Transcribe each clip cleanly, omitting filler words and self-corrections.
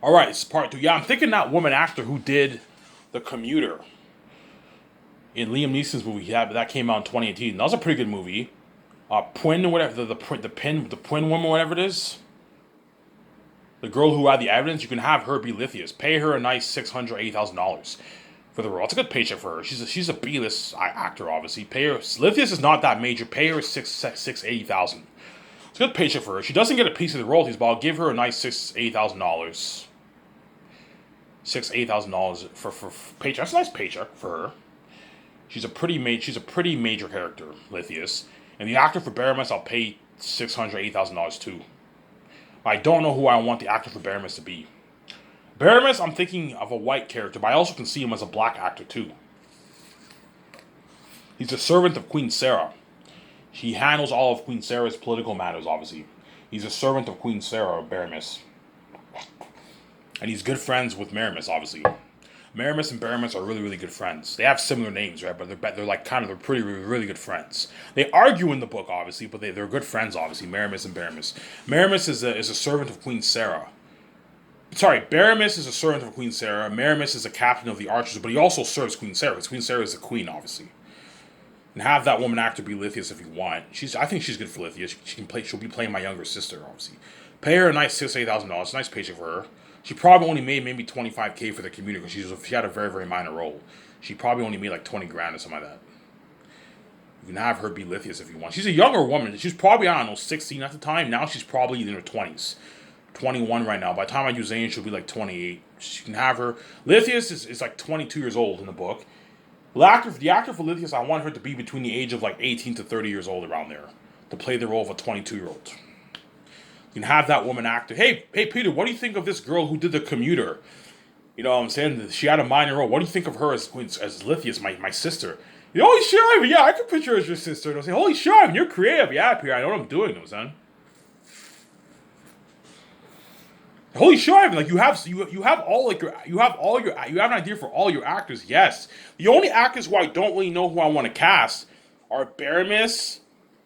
All right, it's part two. Yeah, I'm thinking that woman actor who did The Commuter in Liam Neeson's movie. Yeah, that came out in 2018. That was a pretty good movie. Pwin or whatever the Pwin woman, whatever it is. The girl who had the evidence, you can have her be Lithius. Pay her a nice $680,000 for the role. It's a good paycheck for her. She's a B-list actor, obviously. Pay her. Lithius is not that major. Pay her 680,000. It's a good paycheck for her. She doesn't get a piece of the royalties, but I'll give her a nice $680,000. $8,000 for paycheck. That's a nice paycheck for her. She's a pretty major character, Lithius. And the actor for Baramis, I'll pay $680,000 too. I don't know who I want the actor for Baramis to be. Baramis, I'm thinking of a white character, but I also can see him as a black actor too. He's a servant of Queen Sarah. He handles all of Queen Sarah's political matters, obviously. He's a servant of Queen Sarah, Baramis. And he's good friends with Maramis, obviously. Maramis and Baramis are really, really good friends. They have similar names, right? But they're like they're pretty, really good friends. They argue in the book, obviously, but they're good friends, obviously. Maramis and Baramis. Maramis is a servant of Queen Sarah. Sorry, Baramis is a servant of Queen Sarah. Maramis is a captain of the archers, but he also serves Queen Sarah. Because Queen Sarah is the queen, obviously. And have that woman actor be Lithius if you want. I think she's good for Lithius. She can play. She'll be playing my younger sister, obviously. Pay her a nice $6,000. Nice paycheck for her. She probably only made maybe $25K for the community because she had a very, very minor role. She probably only made like 20 grand or something like that. You can have her be Lithius if you want. She's a younger woman. She's probably, I don't know, 16 at the time. Now she's probably in her 20s. 21 right now. By the time I do Zane, she'll be like 28. She can have her. Lithius is like 22 years old in the book. The actor for Lithius, I want her to be between the age of like 18 to 30 years old around there. To play the role of a 22-year-old. You can have that woman actor. Hey, Peter, what do you think of this girl who did The Commuter? You know what I'm saying? She had a minor role. What do you think of her as Lithius, my sister? Holy shit, Ivan, yeah, I can picture her as your sister. And I'll say, holy shit, Ivan, you're creative. Yeah, Peter, I know what I'm doing, though, son. Holy shit, Ivan, like you have an idea for all your actors. Yes. The only actors who I don't really know who I want to cast are Baramis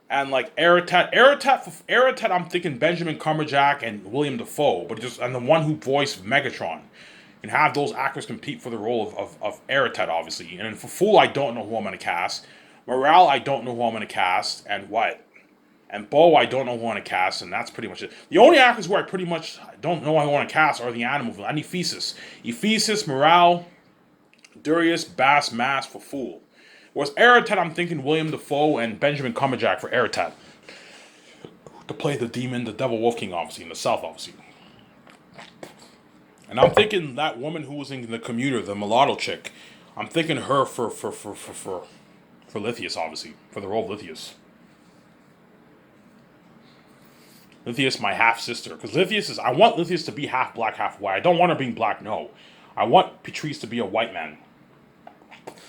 and like Aratat, I'm thinking Benjamin Cumberbatch and William Dafoe, and the one who voiced Megatron, and have those actors compete for the role of Aratat, obviously. And then for Fool, I don't know who I'm gonna cast. Morale, I don't know who I'm gonna cast, and what. And Bo, I don't know who I want to cast, and that's pretty much it. The only actors who I pretty much don't know who I want to cast are the animals. And Ephesus, Morale, Darius, Bass, Mass for Fool. Whereas Aratat, I'm thinking William Dafoe and Benjamin Cumberbatch for Aratat. To play the demon, the devil wolf king, obviously, in the south, obviously. And I'm thinking that woman who was in The Commuter, the mulatto chick, I'm thinking her for Lithius, obviously, for the role of Lithius. Lithius, my half sister, because I want Lithius to be half black, half white. I don't want her being black. No, I want Patrice to be a white man.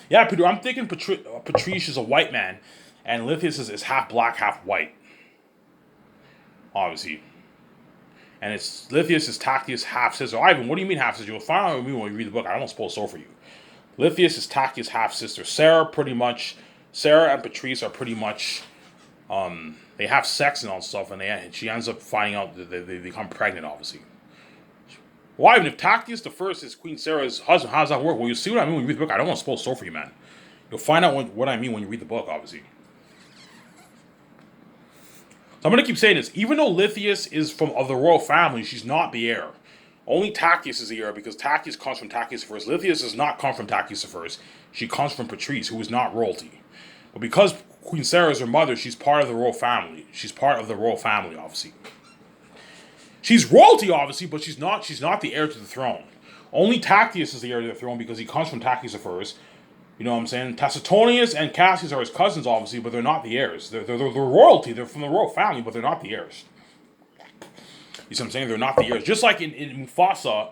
Yeah, Peter, I'm thinking Patrice is a white man, and Lithius is half black, half white. Obviously. And it's Lithius is Tactius half sister. Ivan, what do you mean half sister? You'll find out what I mean when you read the book. I don't spoil so for you. Lithius is Tactius half sister. Sarah and Patrice are pretty much, they have sex and all stuff, and she ends up finding out that they become pregnant, obviously. Well, Ivan, if Tactius the First is Queen Sarah's husband, how does that work? Well, you see what I mean when you read the book. I don't want to spoil so for you, man. You'll find out what I mean when you read the book, obviously. So I'm going to keep saying this. Even though Lithius is of the royal family, she's not the heir. Only Tactius is the heir because Tactius comes from Tactius the First. Lithius does not come from Tactius the First. She comes from Patrice, who is not royalty. But because Queen Sarah is her mother, she's part of the royal family. She's part of the royal family, obviously. She's royalty, obviously, but she's not the heir to the throne. Only Tactius is the heir to the throne because he comes from Tactius the First. You know what I'm saying? Tacitonius and Cassius are his cousins, obviously, but they're not the heirs. They're royalty. They're from the royal family, but they're not the heirs. You see what I'm saying? They're not the heirs. Just like in Mufasa,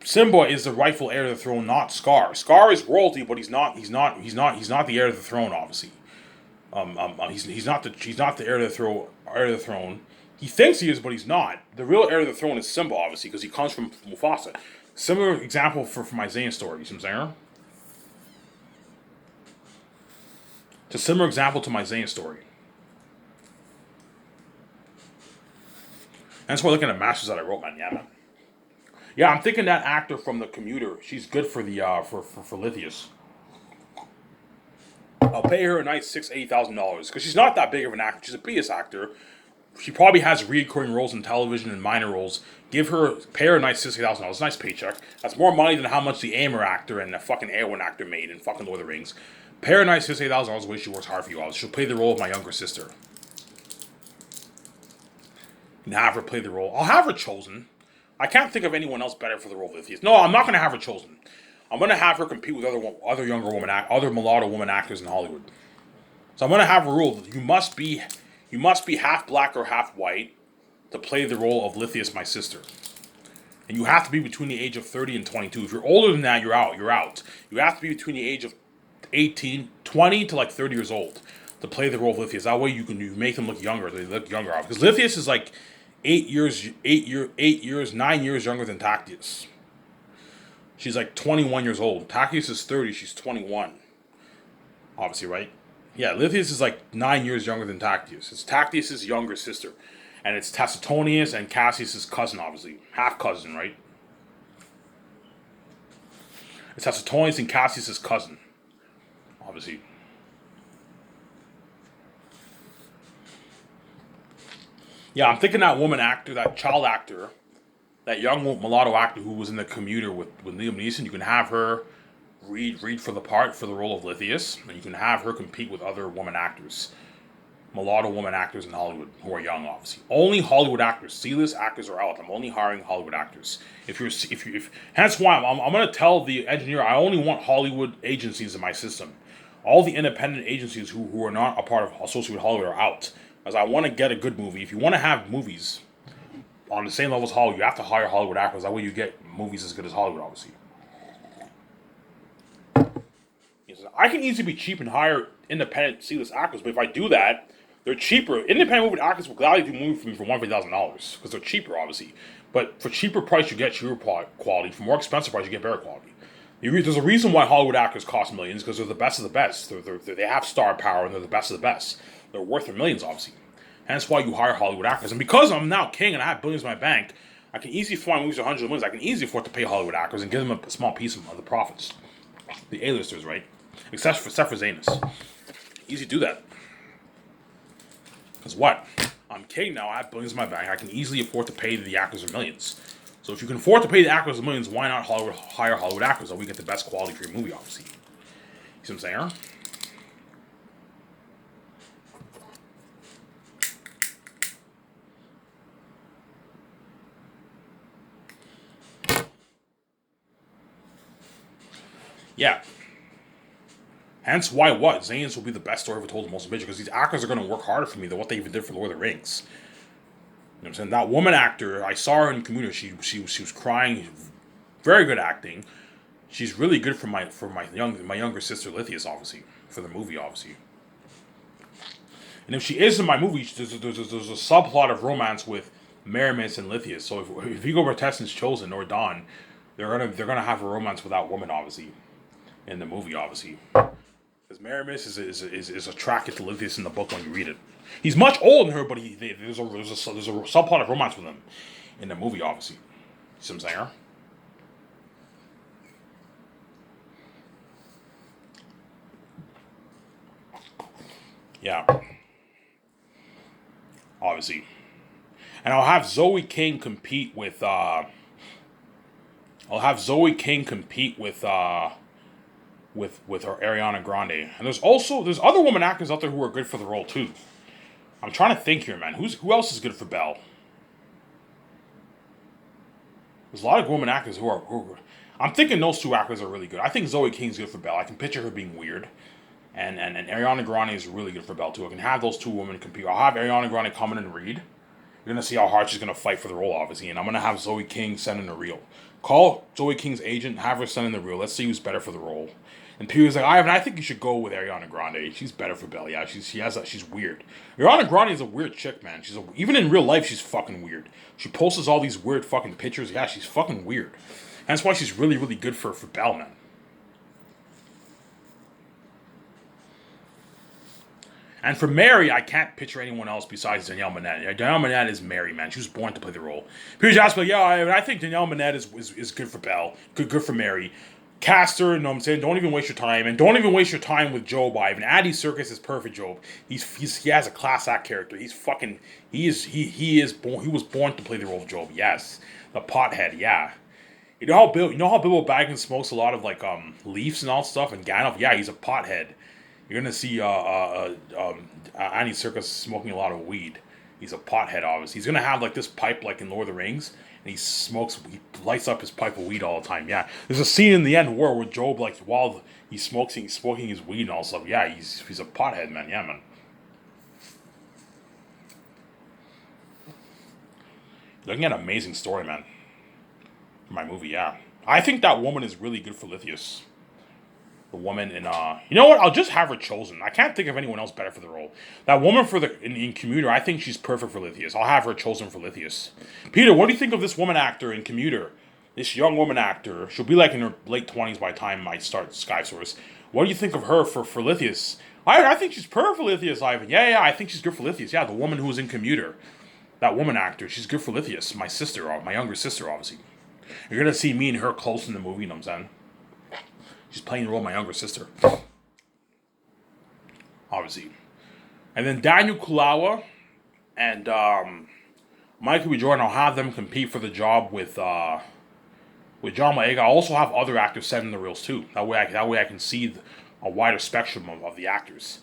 Simba is the rightful heir to the throne, not Scar. Scar is royalty, but he's not the heir to the throne, obviously. He's not the heir to the throne. He thinks he is, but he's not. The real heir to the throne is Simba, obviously, because he comes from Mufasa. Similar example for my Zayn story. You see what I'm saying? It's a similar example to my Zayn story. And that's why looking at masters that I wrote, man. Yeah, man. Yeah, I'm thinking that actor from The Commuter. She's good for the for Lithius. I'll pay her a nice $80,000 because she's not that big of an actor. She's a B.S. actor. She probably has recurring roles in television and minor roles. Pay her a nice $60,000, nice paycheck. That's more money than how much the Aimer actor and the fucking Airwin actor made in fucking Lord of the Rings. Pay her a nice $60,000 the way she works hard for you all. She'll play the role of my younger sister. And have her play the role. I'll have her chosen. I can't think of anyone else better for the role of Lithius. No, I'm not going to have her chosen. I'm going to have her compete with other mulatto woman actors in Hollywood. So I'm going to have a rule that you must be half black or half white to play the role of Lithius, my sister. And you have to be between the age of 30 and 22. If you're older than that, you're out. You're out. You have to be between the age of 20 to like 30 years old to play the role of Lithius. That way you make them look younger. They look younger. Because Lithius is like 9 years younger than Tactius. She's like 21 years old. Tactius is 30. She's 21. Obviously, right? Yeah, Lithius is like 9 years younger than Tactius. It's Tactius' younger sister. And it's Tacitonius and Cassius' cousin, obviously. Half cousin, right? It's Tacitonius and Cassius' cousin. Obviously. Yeah, I'm thinking that woman actor, that child actor, that young mulatto actor who was in The Commuter with Liam Neeson, you can have her read for the part for the role of Lithius, and you can have her compete with other woman actors, mulatto woman actors in Hollywood who are young, obviously. Only Hollywood actors, C-list actors are out. I'm only hiring Hollywood actors. Hence why I'm going to tell the engineer I only want Hollywood agencies in my system. All the independent agencies who are not a part of associated with Hollywood are out, as I want to get a good movie. If you want to have movies on the same level as Hollywood, you have to hire Hollywood actors. That way you get movies as good as Hollywood, obviously. I can easily be cheap and hire independent C-list actors, but if I do that, they're cheaper. Independent movie actors will gladly do a movie for me for $150,000 because they're cheaper, obviously. But for cheaper price, you get cheaper quality. For more expensive price, you get better quality. There's a reason why Hollywood actors cost millions because they're the best of the best. They have star power and they're the best of the best. They're worth their millions, obviously. Hence why you hire Hollywood actors. And because I'm now king and I have billions in my bank, I can easily fly movies for hundreds of millions. I can easily afford to pay Hollywood actors and give them a small piece of the profits. The A-listers, right? Except for Zanus. Easy to do that. Because what? I'm king now. I have billions in my bank. I can easily afford to pay the actors millions. So if you can afford to pay the actors millions, why not hire Hollywood actors so we get the best quality for your movie, obviously. You see what I'm saying? Yeah. Hence why Zanus will be the best story ever told in motion picture because these actors are going to work harder for me than what they even did for Lord of the Rings. You know what I'm saying? That woman actor, I saw her in Commuter. She was crying. Very good acting. She's really good for my younger sister Lithius, obviously, for the movie, obviously. And if she is in my movie, there's a subplot of romance with Maramis and Lithius. So if Viggo Mortensen's chosen or Dawn, they're gonna have a romance with that woman, obviously, in the movie, obviously. Because Maramis is attracted to Lithius in the book when you read it. He's much older than her, but there's a subplot of romance with him in the movie, obviously. You see what I'm saying? Yeah. Obviously. And I'll have Zoe King compete with with her Ariana Grande. And there's other women actors out there who are good for the role too. I'm trying to think here, man. Who else is good for Belle? There's a lot of women actors who are I'm thinking those two actors are really good. I think Zoe King's good for Belle. I can picture her being weird. And Ariana Grande is really good for Belle too. I can have those two women compete. I'll have Ariana Grande come in and read. You're gonna see how hard she's gonna fight for the role, obviously, and I'm gonna have Zoe King send in the reel. Call Zoe King's agent, have her send in the reel. Let's see who's better for the role. And Peter's like, I think you should go with Ariana Grande. She's better for Belle. Yeah, she's weird. Ariana Grande is a weird chick, man. Even in real life, she's fucking weird. She posts all these weird fucking pictures. Yeah, she's fucking weird. And that's why she's really, really good for Belle, man. And for Mary, I can't picture anyone else besides Danielle Minette. Danielle Minette is Mary, man. She was born to play the role. People ask me, yeah, I think Danielle Minette is good for Belle, good for Mary. Cast her, you know what I'm saying? Don't even waste your time, and don't even waste your time with Job Ivan. Andy Serkis is perfect, Job. He has a class act character. He was born to play the role of Job. Yes, the pothead. Yeah. You know how Bilbo Baggins smokes a lot of like leaves and all stuff, and Gandalf. Yeah, he's a pothead. You're gonna see Andy Serkis smoking a lot of weed. He's a pothead, obviously. He's gonna have like this pipe, like in Lord of the Rings, and he lights up his pipe of weed all the time. Yeah, there's a scene in the end where Job, like while he's smoking his weed and all stuff. Yeah, he's a pothead, man. Yeah, man. Looking at an amazing story, man. For my movie, yeah. I think that woman is really good for Lithius. The woman in you know what? I'll just have her chosen. I can't think of anyone else better for the role. That woman in Commuter, I think she's perfect for Lithius. I'll have her chosen for Lithius. Peter, what do you think of this woman actor in Commuter? This young woman actor. She'll be like in her late 20s by the time I start Sky Source. What do you think of her for Lithius? I think she's perfect for Lithius, Ivan. Yeah, I think she's good for Lithius. Yeah, the woman who was in Commuter. That woman actor, she's good for Lithius. My sister, my younger sister, obviously. You're gonna see me and her close in the movie, you know what I'm saying? She's playing the role of my younger sister. Obviously. And then Daniel Kulawa and Michael B. Jordan, I'll have them compete for the job with John Boyega. I'll also have other actors send in the reels too. That way I can see a wider spectrum of the actors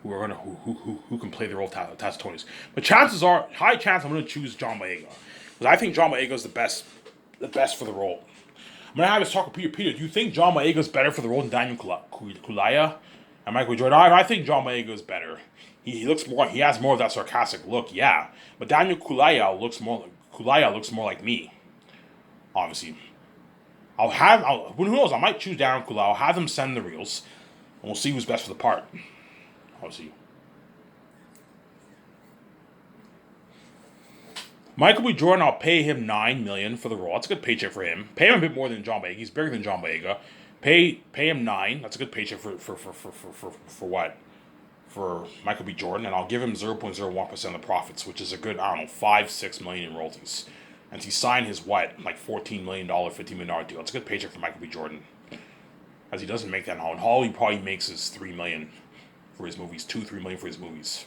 who can play the role of Tacitonius. But high chance I'm gonna choose John Boyega. Because I think John Boyega is the best for the role. I'm going to have this talk with Peter. Peter, do you think John Boyega is better for the role than Daniel Kaluuya and Michael Jordan? I think John Boyega is better. He has more of that sarcastic look, yeah. But Daniel Kaluuya looks more like me. Obviously. Who knows, I might choose Daniel Kaluuya. I'll have them send the reels, and we'll see who's best for the part. Obviously. Michael B. Jordan, I'll pay him $9 million for the role. That's a good paycheck for him. Pay him a bit more than John Boyega. He's bigger than John Boyega. Pay him $9 million. That's a good paycheck for what? For Michael B. Jordan, and I'll give him 0.01% of the profits, which is a good, I don't know, $5-6 million in royalties. And he signed his like $14 million, $15 million deal. It's a good paycheck for Michael B. Jordan, as he doesn't make that in Hollywood. Hollywood probably makes his $3 million for his movies, $2-3 million for his movies.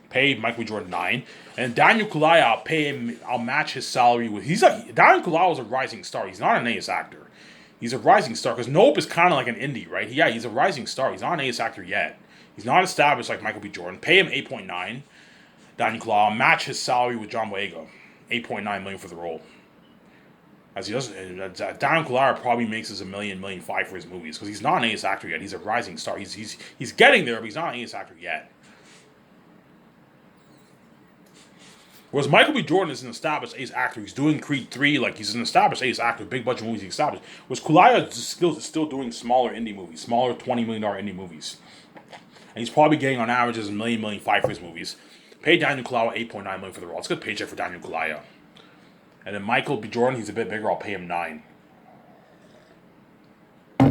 Pay Michael B. Jordan $9 million, and Daniel Kaluuya, I'll pay him. I'll match his salary with. Daniel Kaluuya is a rising star. He's not an ace actor. He's a rising star because Nope is kind of like an indie, right? Yeah, he's a rising star. He's not an ace actor yet. He's not established like Michael B. Jordan. Pay him $8.9 million. Daniel Kaluuya, I'll match his salary with John Boyega, $8.9 million for the role. As he doesn't, Daniel Kaluuya probably makes us $1 million, $1.5 million for his movies because he's not an ace actor yet. He's a rising star. He's getting there, but he's not an ace actor yet. Whereas Michael B. Jordan is an established ace actor. He's doing Creed 3, like he's an established ace actor, big budget movies he's established. Whereas Kaluuya is still doing smaller indie movies, smaller $20 million indie movies. And he's probably getting on average $1 million, $1.5 million for his movies. Pay Daniel Kaluuya $8.9 million for the role. It's a good paycheck for Daniel Kaluuya. And then Michael B. Jordan, he's a bit bigger, I'll pay him $9 million.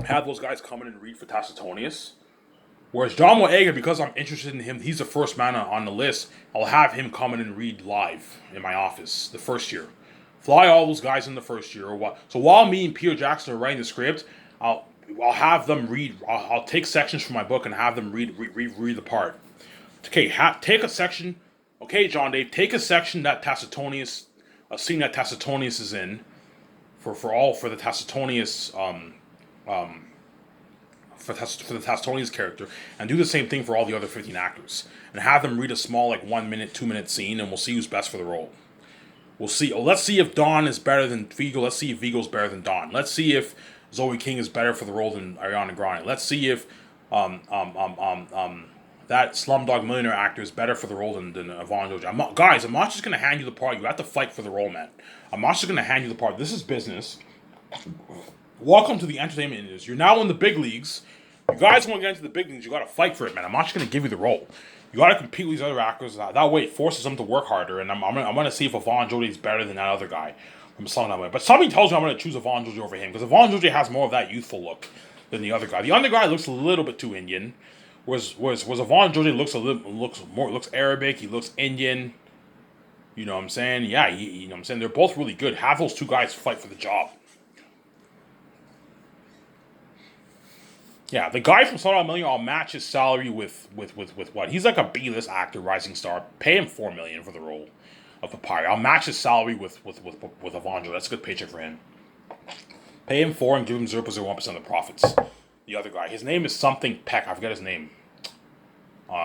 Have those guys come in and read for Tacitonius. Whereas John Boyega, because I'm interested in him, he's the first man on the list. I'll have him come in and read live in my office the first year. Fly all those guys in the first year. So while me and Peter Jackson are writing the script, I'll have them read. I'll take sections from my book and have them read the part. Okay, take a section. Okay, John Dave, take a section that Tacitonius, a scene that Tacitonius is in, for the Tacitonius for the Tacitonius character, and do the same thing for all the other 15 actors, and have them read a small 1 minute, 2 minute scene, and we'll see who's best for the role. We'll see. Let's see if Dawn is better than Viggo. Let's see if Viggo's better than Dawn. Let's see if Zoe King is better for the role than Ariana Grande. Let's see if that Slumdog Millionaire actor is better for the role than Yvonne Joji. Guys, I'm not just gonna hand you the part. You have to fight for the role, man. I'm not just gonna hand you the part. This is business. Welcome to the entertainment industry. You're now in the big leagues. You guys want to get into the big leagues, you got to fight for it, man. I'm not just going to give you the role. You got to compete with these other actors. That way it forces them to work harder. And I'm going to see if Yvonne Joji is better than that other guy from Slumdog Millionaire. But something tells me I'm going to choose Yvonne Joji over him. Because Yvonne Joji has more of that youthful look than the other guy. The other guy looks a little bit too Indian. Whereas Yvonne George looks Arabic. He looks Indian. You know what I'm saying? Yeah, you know what I'm saying? They're both really good. Have those two guys fight for the job. Yeah, the guy from Slumdog Millionaire, I'll match his salary with what? He's like a B-list actor, rising star. Pay him $4 million for the role of the pirate. I'll match his salary with Avonjo. That's a good paycheck for him. Pay him 4 and give him 0.01% of the profits. The other guy, his name is something Peck. I forget his name.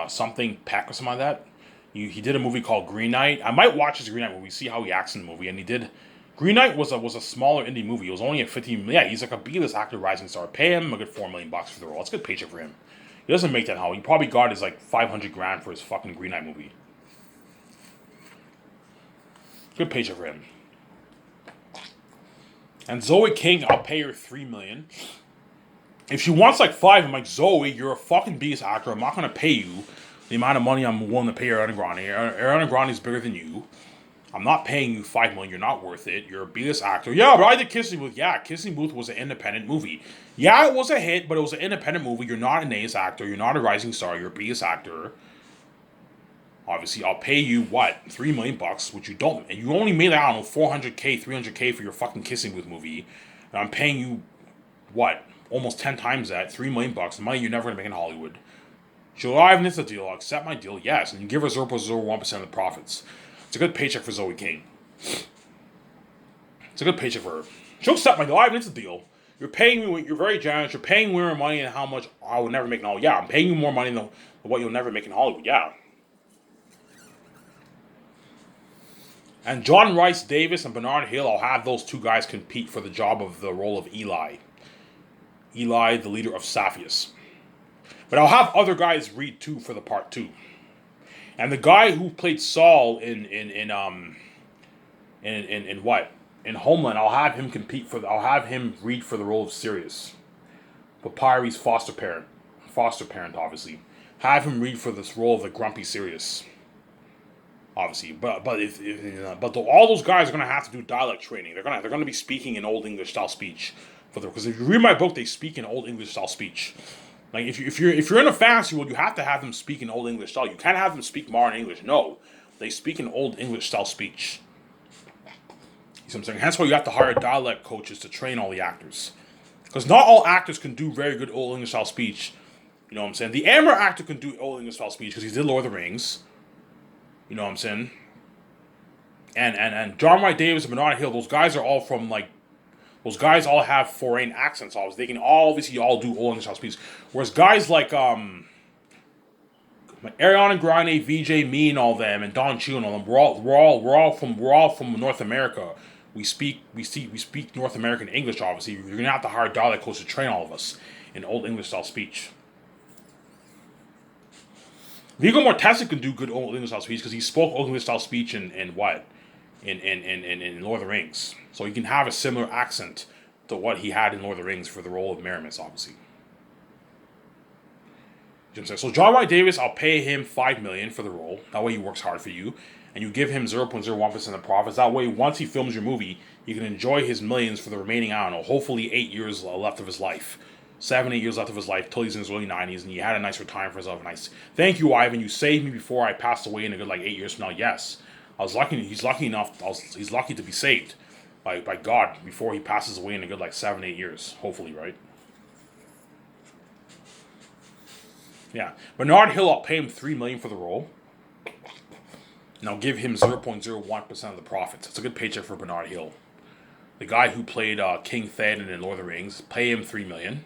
Something Peck or something like that. He did a movie called Green Knight. I might watch his Green Knight movie, see how he acts in the movie. And he did. Green Knight was a smaller indie movie. It was only a 15. Yeah, he's like a B-list actor, rising star. Pay him a good $4 million for the role. That's a good paycheck for him. He doesn't make that how. He probably got his like $500,000 for his fucking Green Knight movie. Good paycheck for him. And Zoe King, I'll pay her $3 million. If she wants like 5, I'm like, Zoe, you're a fucking beast actor. I'm not gonna pay you the amount of money I'm willing to pay Ariana Grande. Ariana Grande is bigger than you. I'm not paying you $5 million. You're not worth it. You're a B-list actor. Yeah, but I did Kissing Booth. Yeah, Kissing Booth was an independent movie. Yeah, it was a hit, but it was an independent movie. You're not an A-list actor. You're not a rising star. You're a B-list actor. Obviously, I'll pay you what, $3 million, which you don't. And you only made, I don't know, $400K, $300K for your fucking Kissing Booth movie. And I'm paying you what, almost 10 times that, $3 million, the money you're never gonna make in Hollywood. July of the deal. I'll accept my deal, yes, and you give her 0.01% of the profits. It's a good paycheck for Zoe King. It's a good paycheck for her. She'll accept my deal. I have the deal. You're paying me. You're very generous. You're paying me more money than how much I would never make in Hollywood. Yeah, I'm paying you more money than what you'll never make in Hollywood. Yeah. And John Rice Davis and Bernard Hill, I'll have those two guys compete for the job of the role of Eli. Eli, the leader of Sapphires. But I'll have other guys read too for the part 2. And the guy who played Saul in what? In Homeland, I'll have him I'll have him read for the role of Sirius. Papyri's foster parent, obviously. Have him read for this role of the grumpy Sirius. Obviously, but all those guys are gonna have to do dialect training. They're gonna be speaking in Old English style speech because if you read my book, they speak in Old English style speech. Like if you're in a fantasy world, you have to have them speak in Old English style. You can't have them speak modern English. No, they speak in Old English style speech. You see what I'm saying? Hence why you have to hire dialect coaches to train all the actors, because not all actors can do very good Old English style speech. You know what I'm saying? The Amber actor can do Old English style speech because he did Lord of the Rings. You know what I'm saying? And John Wright Davis and Bernard Hill, those guys are all from like. Those guys all have foreign accents. They can obviously all do Old English style speech. Whereas guys like Ariana Grande, VJ, me, and all them, and Don Cheadle and all them, we're all from North America. We speak North American English. Obviously, you're gonna have to hire dialect coaches to train all of us in Old English style speech. Viggo Mortensen can do good Old English style speech because he spoke Old English style speech in what? In Lord of the Rings. So he can have a similar accent to what he had in Lord of the Rings for the role of Meramis, obviously. You know what I'm saying? So John Wright Davis, I'll pay him $5 million for the role. That way he works hard for you. And you give him 0.01% of profits. That way, once he films your movie, you can enjoy his millions for the remaining, I don't know, hopefully 8 years left of his life. 7, 8 years left of his life till he's in his early 90s, and he had a nice retirement for himself. Nice. Thank you, Ivan. You saved me before I passed away in a good 8 years from now. Yes. He's lucky to be saved by God before he passes away in a good 7, 8 years. Hopefully, right? Yeah. Bernard Hill, I'll pay him $3 million for the role. And I'll give him 0.01% of the profits. It's a good paycheck for Bernard Hill. The guy who played King Theoden in Lord of the Rings, pay him $3 million.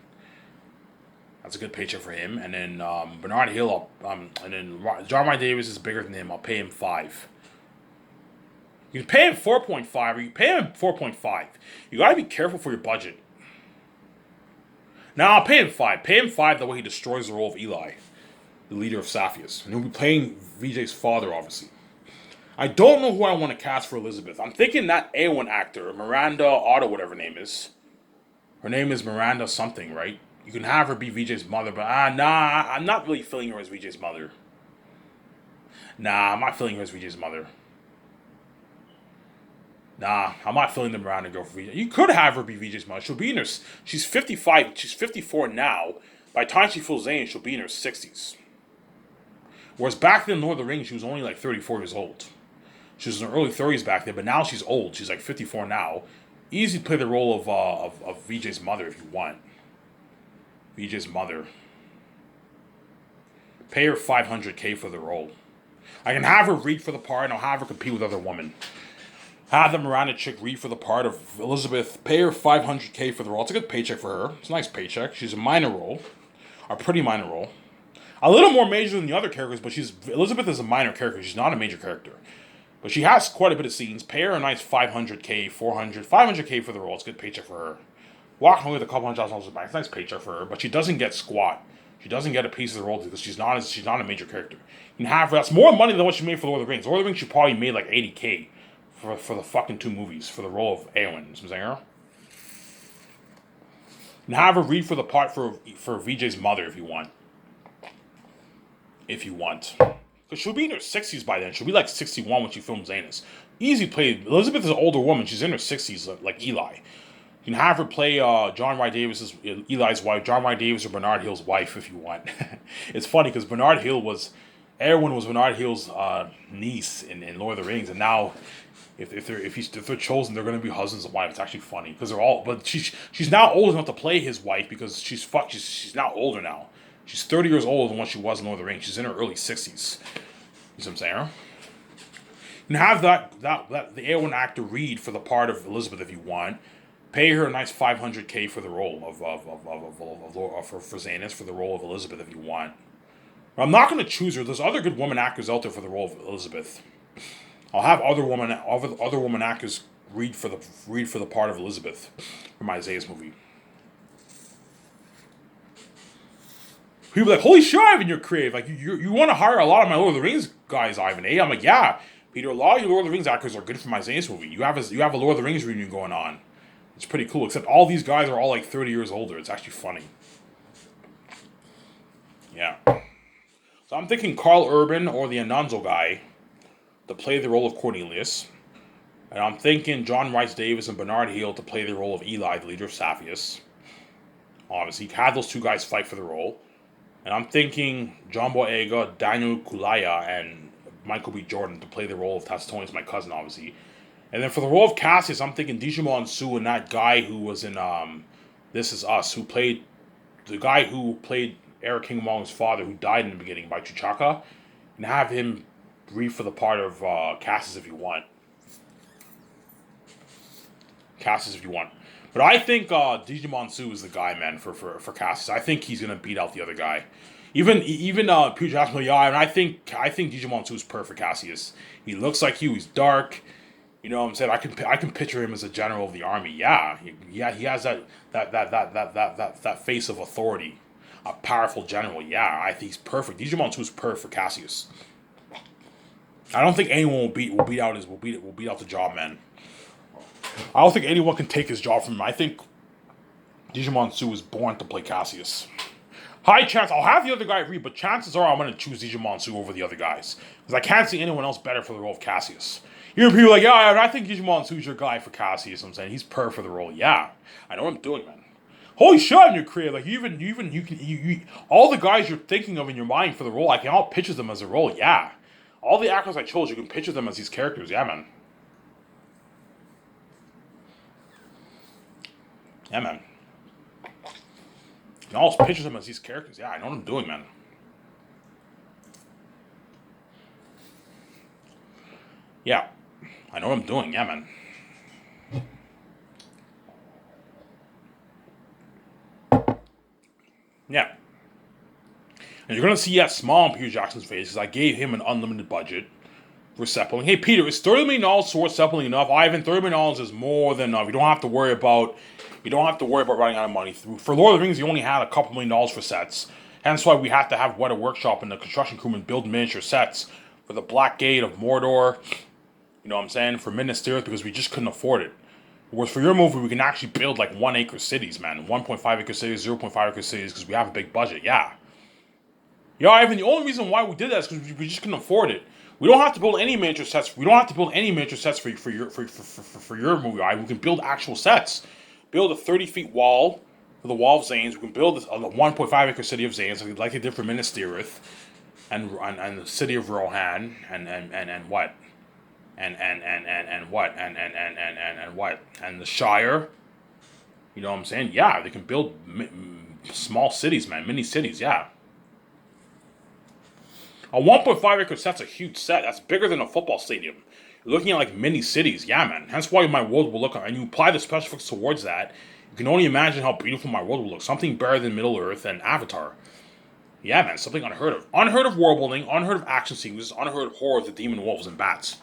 That's a good paycheck for him. And then Bernard Hill, and then John Wright Davis is bigger than him. I'll pay him $5 million. You can pay him 4.5, or you pay him 4.5. You gotta be careful for your budget. Now I'll pay him 5. Pay him 5 the way he destroys the role of Eli, the leader of Sapphires. And he'll be playing VJ's father, obviously. I don't know who I want to cast for Elizabeth. I'm thinking that A1 actor, Miranda Otto, whatever her name is. Her name is Miranda something, right? You can have her be VJ's mother, but nah, I'm not really feeling her as VJ's mother. Nah, I'm not feeling her as VJ's mother. Nah, I'm not feeling the Miranda girl for VJ. You could have her be VJ's mother. She'll be in her. She's 55. She's 54 now. By the time she fills Zayn, she'll be in her 60s. Whereas back then in Lord of the Rings, she was only like 34 years old. She was in her early 30s back then, but now she's old. She's like 54 now. Easy to play the role of VJ's mother if you want. VJ's mother. Pay her $500K for the role. I can have her read for the part, and I'll have her compete with other women. Have the Miranda chick read for the part of Elizabeth. Pay her $500K for the role. It's a good paycheck for her. It's a nice paycheck. She's a minor role. A pretty minor role. A little more major than the other characters, but Elizabeth is a minor character. She's not a major character. But she has quite a bit of scenes. Pay her a nice $500K, $500K for the role. It's a good paycheck for her. Walking away with a couple $100,000 back. It's a nice paycheck for her, but she doesn't get squat. She doesn't get a piece of the role because she's not a major character. You can have that's more money than what she made for Lord of the Rings. Lord of the Rings she probably made like $80K for the fucking 2 movies for the role of Eowyn. You know what I'm saying? You can have her read for the part for VJ's mother if you want. If you want. Because she'll be in her 60s by then. She'll be like 61 when she films Zanus. Easy play. Elizabeth is an older woman. She's in her 60s like Eli. You can have her play John Rhys-Davies' Eli's wife, John Rhys-Davies or Bernard Hill's wife if you want. It's funny because Eowyn was Bernard Hill's niece in Lord of the Rings, and now if they're chosen, they're going to be husbands and wives. It's actually funny because they're all. But she's now old enough to play his wife because she's now older now. She's 30 years older than what she was in Lord of the Rings. She's in her early 60s. You see what I'm saying? You can have the Eowyn actor read for the part of Elizabeth if you want. Pay her a nice $500K for the role for Zanus, for the role of Elizabeth if you want. But I'm not going to choose her. There's other good woman actors out there for the role of Elizabeth. I'll have other woman actors read for the part of Elizabeth from Isaiah's movie. People are like, holy shit, Ivan, you're creative. Like you want to hire a lot of my Lord of the Rings guys, Ivan. I'm like, yeah, Peter. A lot of your Lord of the Rings actors are good from Isaiah's movie. You have a Lord of the Rings reunion going on. It's pretty cool, except all these guys are all like 30 years older. It's actually funny. Yeah. So I'm thinking Carl Urban or the Anonzo guy to play the role of Cornelius. And I'm thinking John Rhys-Davies and Bernard Hill to play the role of Eli, the leader of Saphius. Obviously, had those 2 guys fight for the role. And I'm thinking John Boyega, Daniel Kaluuya, and Michael B. Jordan to play the role of Tacitonius, my cousin, obviously. And then for the role of Cassius, I'm thinking Digimon Su and that guy who was in This Is Us, who played the guy who played Eric King Wong's father, who died in the beginning by Chewbacca, and have him read for the part of Cassius if you want. Cassius if you want. But I think Digimon Su is the guy, man, for Cassius. I think he's gonna beat out the other guy. Even Peter Jackson, yeah, and I think Digimon Su is perfect for Cassius. He looks like you. He's dark. You know what I'm saying? I can picture him as a general of the army. Yeah, he has that face of authority, a powerful general. Yeah, I think he's perfect. Digimon Su is perfect for Cassius. I don't think anyone will beat out the job, man. I don't think anyone can take his job from him. I think Digimon Su was born to play Cassius. High chance I'll have the other guy read, but chances are I'm going to choose Digimon Su over the other guys because I can't see anyone else better for the role of Cassius. You hear people like, yeah, I think Digimon Su's your guy for Cassius. I'm saying he's per for the role. Yeah, I know what I'm doing, man. Holy shit, in your career, like you can all the guys you're thinking of in your mind for the role, I can all picture them as a role. Yeah, all the actors I chose, you can picture them as these characters. Yeah, man. Yeah, man. You can all picture them as these characters. Yeah, I know what I'm doing, man. Yeah. I know what I'm doing, yeah, man. Yeah. And you're going to see that smile on Peter Jackson's face because I gave him an unlimited budget for Zeppelin. Hey, Peter, is $30 million for Zeppelin enough? Ivan, $30 million is more than enough. You don't have to worry about running out of money. For Lord of the Rings, you only had a couple $1 million for sets. Hence why we had to have Weta Workshop and the construction crewmen build miniature sets for the Black Gate of Mordor. You know what I'm saying? For Minas Tirith, because we just couldn't afford it. Whereas for your movie, we can actually build like 1 acre cities, man. 1.5 acre cities, 0.5 acre cities, because we have a big budget, yeah. Yeah, Ivan, the only reason why we did that is because we just couldn't afford it. We don't have to build any miniature sets. We don't have to build any miniature sets for your movie, Ivan. We can build actual sets. Build a 30 feet wall the wall of Zanes. We can build this, the 1.5 acre city of Zanes, like they did for Minas Tirith, and the city of Rohan, and what, and what, and what, and the Shire. You know what I'm saying? Yeah, they can build small cities, man, mini cities. Yeah. A 1.5 acre set's a huge set. That's bigger than a football stadium. You're looking at like mini cities. Yeah, man. That's why my world will look, and you apply the special effects towards that, you can only imagine how beautiful my world will look. Something better than Middle Earth and Avatar. Yeah, man. Something unheard of. Unheard of world building, unheard of action sequences, unheard of horror of the demon wolves and bats.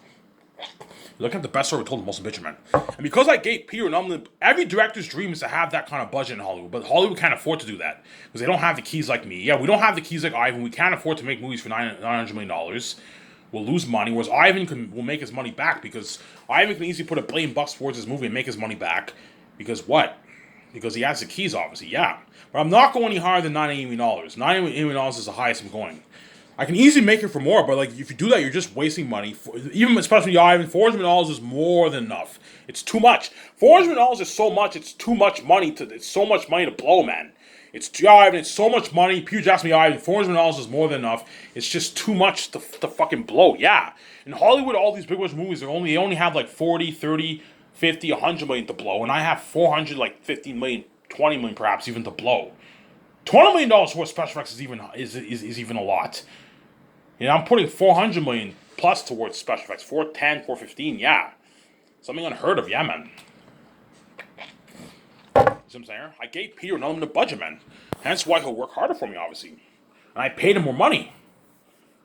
Looking at the best story told in motion picture, man. And because I gave Peter and Umlin, every director's dream is to have that kind of budget in Hollywood, but Hollywood can't afford to do that because they don't have the keys like me. Yeah, we don't have the keys like Ivan. We can't afford to make movies for $900 million. We'll lose money, whereas will make his money back because Ivan can easily put $1 billion towards his movie and make his money back. Because what? Because he has the keys, obviously. Yeah, but I'm not going any higher than $980 million. $980 million is the highest I'm going. I can easily make it for more, but like if you do that, you're just wasting money. Even especially Ivan, $400 million is more than enough. It's too much. $400 million is so much. It's too much money It's so much money to blow, man. It's Ivan. It's so much money. Peter Jackson, me, Ivan. $400 million is more than enough. It's just too much to fucking blow. Yeah. In Hollywood, all these big budget movies, they only have like 40, 30, 50, 100 million to blow, and I have 400, like 15 million, 20 million perhaps even to blow. $20 million for special effects is even a lot. You know, I'm putting 400 million plus towards special effects. 410, 415, yeah. Something unheard of, yeah, man. See what I'm saying? I gave Peter an element of budget, man. Hence why he'll work harder for me, obviously. And I paid him more money.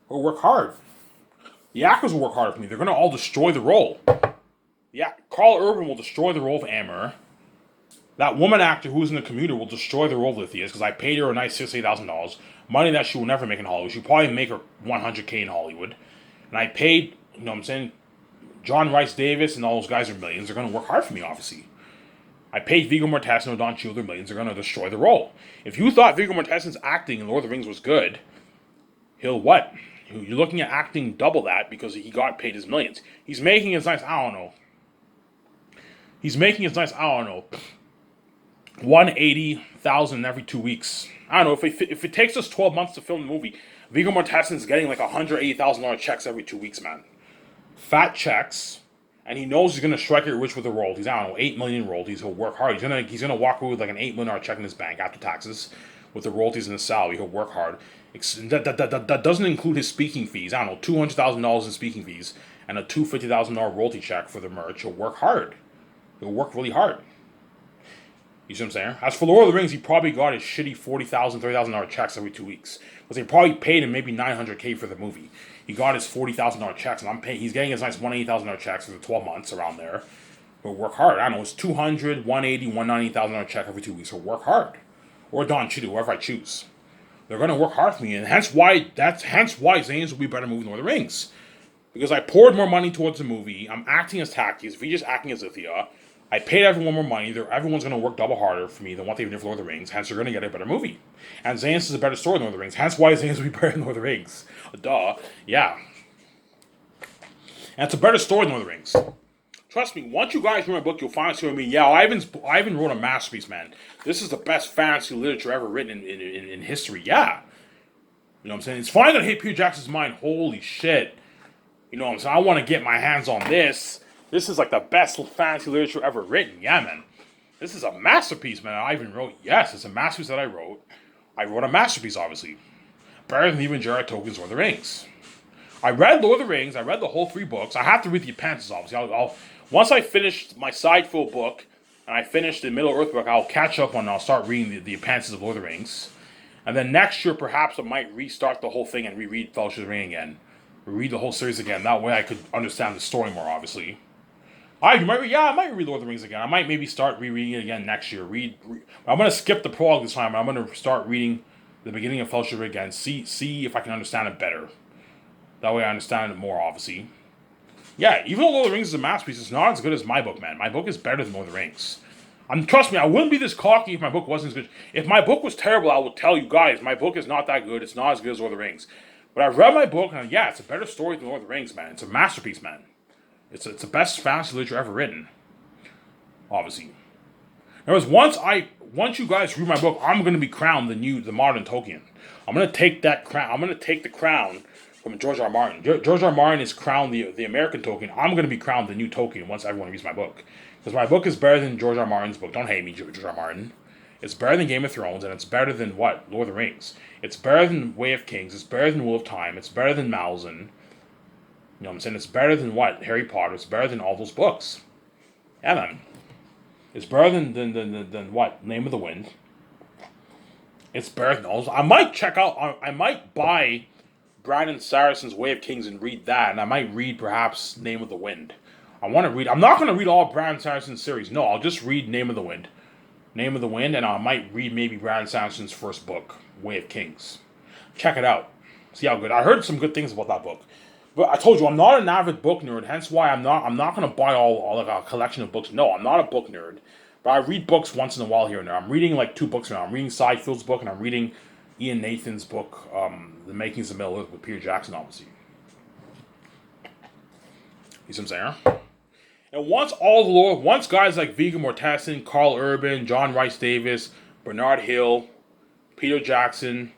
He'll work hard. The actors will work harder for me. They're going to all destroy the role. Yeah, Carl Urban will destroy the role of Amber. That woman actor who's in The Commuter will destroy the role of Lithias because I paid her a nice $68,000. Money that she will never make in Hollywood. She'll probably make her $100K in Hollywood. And I paid, you know what I'm saying, John Rice Davis and all those guys are millions. They're going to work hard for me, obviously. I paid Viggo Mortensen and Don Cheadle their millions. They're going to destroy the role. If you thought Viggo Mortensen's acting in Lord of the Rings was good, he'll what? You're looking at acting double that because he got paid his millions. He's making his nice, I don't know. 180,000 every 2 weeks. I don't know, if it takes us 12 months to film the movie, Viggo Mortensen's getting like $180,000 checks every 2 weeks, man. Fat checks, and he knows he's gonna strike it rich with the royalties. I don't know, 8 million royalties. He'll work hard. He's gonna walk away with like an $8 million check in his bank after taxes, with the royalties and the salary. He'll work hard. That doesn't include his speaking fees. I don't know, $200,000 in speaking fees and a $250,000 royalty check for the merch. He'll work hard. He'll work really hard. You see what I'm saying? As for Lord of the Rings, he probably got his shitty $40,000, $30,000 checks every 2 weeks. Because they probably paid him maybe $900K for the movie. He got his $40,000 checks, and he's getting his nice $180,000 checks for the 12 months around there. He'll work hard. I don't know, it's $200,000, $180,000, $190,000 check every 2 weeks. He'll work hard. Or Don Cheadle, whoever I choose. They're going to work hard for me, and hence why Zanes will be a better movie than Lord of the Rings. Because I poured more money towards the movie. I'm acting as Takis. Vijay's acting as Ithia. I paid everyone more money. Everyone's going to work double harder for me than what they did for Lord of the Rings. Hence, they're going to get a better movie. And Zanes is a better story than Lord of the Rings. Hence, why Zanes will be better than Lord of the Rings. Duh. Yeah. And it's a better story than Lord of the Rings. Trust me, once you guys read my book, you'll finally see what I mean. Yeah, Ivan wrote a masterpiece, man. This is the best fantasy literature ever written in history. Yeah. You know what I'm saying? It's finally going to hit Peter Jackson's mind. Holy shit. You know what I'm saying? I want to get my hands on this. This is like the best fantasy literature ever written. Yeah, man. This is a masterpiece, man. Ivan wrote. Yes, it's a masterpiece that I wrote. I wrote a masterpiece, obviously. Better than even J.R.R. Tolkien's Lord of the Rings. I read Lord of the Rings. I read the whole 3 books. I have to read the appendices, obviously. Once I finish my side full book, and I finish the Middle Earth book, I'll catch up and I'll start reading the appendices of Lord of the Rings. And then next year, perhaps I might restart the whole thing and reread Fellowship of the Ring again. Read the whole series again. That way I could understand the story more, obviously. I might read Lord of the Rings again. I might maybe start rereading it again next year. I'm going to skip the prologue this time, and I'm going to start reading the beginning of Fellowship again. See if I can understand it better. That way I understand it more, obviously. Yeah, even though Lord of the Rings is a masterpiece, it's not as good as my book, man. My book is better than Lord of the Rings. Trust me, I wouldn't be this cocky if my book wasn't as good. If my book was terrible, I would tell you guys, my book is not that good. It's not as good as Lord of the Rings. But I've read my book, and yeah, it's a better story than Lord of the Rings, man. It's a masterpiece, man. It's the best fantasy literature ever written. Obviously. There was once you guys read my book, I'm gonna be crowned the modern Tolkien. I'm gonna take that crown. I'm gonna take the crown from George R. R. Martin. George R. R. Martin is crowned the American Tolkien. I'm gonna be crowned the new Tolkien once everyone reads my book, because my book is better than George R. R. Martin's book. Don't hate me, George R. R. Martin. It's better than Game of Thrones, and it's better than what? Lord of the Rings. It's better than Way of Kings. It's better than Wheel of Time. It's better than Malzahn. You know what I'm saying? It's better than what? Harry Potter. It's better than all those books. Yeah, man. It's better than what? Name of the Wind. It's better than all those. I might check out, I might buy Brandon Sanderson's Way of Kings and read that, and I might read perhaps Name of the Wind. I want to read, I'm not going to read all Brandon Sanderson's series. No, I'll just read Name of the Wind. Name of the Wind, and I might read maybe Brandon Sanderson's first book, Way of Kings. Check it out. See how good. I heard some good things about that book. But I told you I'm not an avid book nerd, hence why I'm not gonna buy all like a collection of books. No, I'm not a book nerd. But I read books once in a while here and there. I'm reading like 2 books now. I'm reading Sidefield's book and I'm reading Ian Nathan's book, The Makings of Middle Earth with Peter Jackson, obviously. You see what I'm saying? And once guys like Viggo Mortensen, Carl Urban, John Rice Davis, Bernard Hill, Peter Jackson,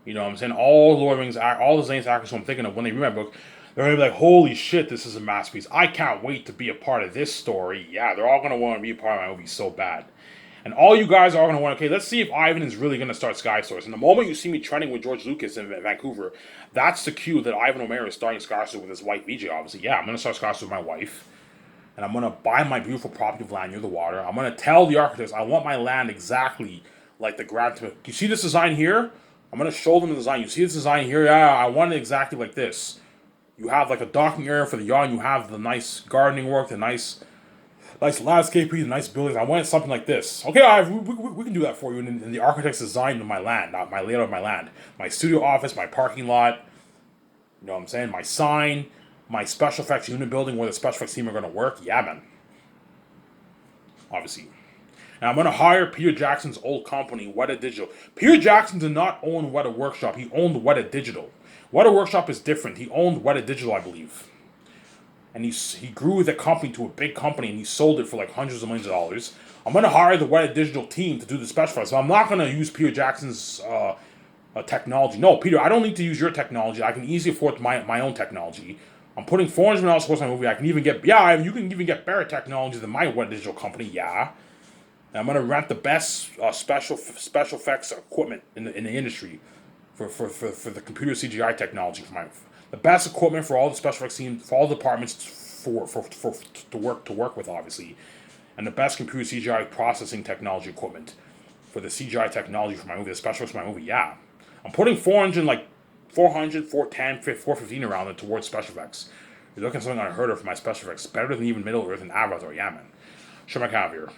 you know what I'm saying, all the Lord of the Rings, all the Zane's actors who I'm thinking of, when they read my book, they're going to be like, holy shit, this is a masterpiece. I can't wait to be a part of this story. Yeah, they're all going to want to be a part of my movie so bad. And all you guys are going to want, okay, let's see if Ivan is really going to start Sky Source. And the moment you see me trending with George Lucas in Vancouver, that's the cue that Ivan O'Meara is starting Sky Source with his wife, VJ, obviously. Yeah, I'm going to start Sky Source with my wife. And I'm going to buy my beautiful property of land near the water. I'm going to tell the architects I want my land exactly like the Grand... You see this design here? I'm going to show them the design. You see this design here? Yeah, I want it exactly like this. You have like a docking area for the yacht. And you have the nice gardening work, the nice landscaping, the nice buildings. I want it something like this. Okay, we can do that for you. And the architect's design of my land, not my layout of my land. My studio office, my parking lot. You know what I'm saying? My sign. My special effects unit building where the special effects team are going to work. Yeah, man. Obviously. And I'm going to hire Peter Jackson's old company, Weta Digital. Peter Jackson did not own Weta Workshop. He owned Weta Digital. Weta Workshop is different. He owned Weta Digital, I believe. And he grew the company to a big company and he sold it for like hundreds of millions of dollars. I'm going to hire the Weta Digital team to do the special effects. So I'm not going to use Peter Jackson's technology. No, Peter, I don't need to use your technology. I can easily afford my own technology. I'm putting $400 million towards my movie. I can even get, you can even get better technology than my Weta Digital company, yeah. And I'm going to rent the best special effects equipment in the industry for the computer CGI technology the best equipment for all the special effects teams, for all the departments to work with, obviously, and the best computer CGI processing technology equipment for the CGI technology for my movie, the special effects for my movie, yeah. I'm putting 410, 415 around it towards special effects. You're looking at something unheard of for my special effects. Better than even Middle Earth and Avatar. Yeah, man. Show my count here.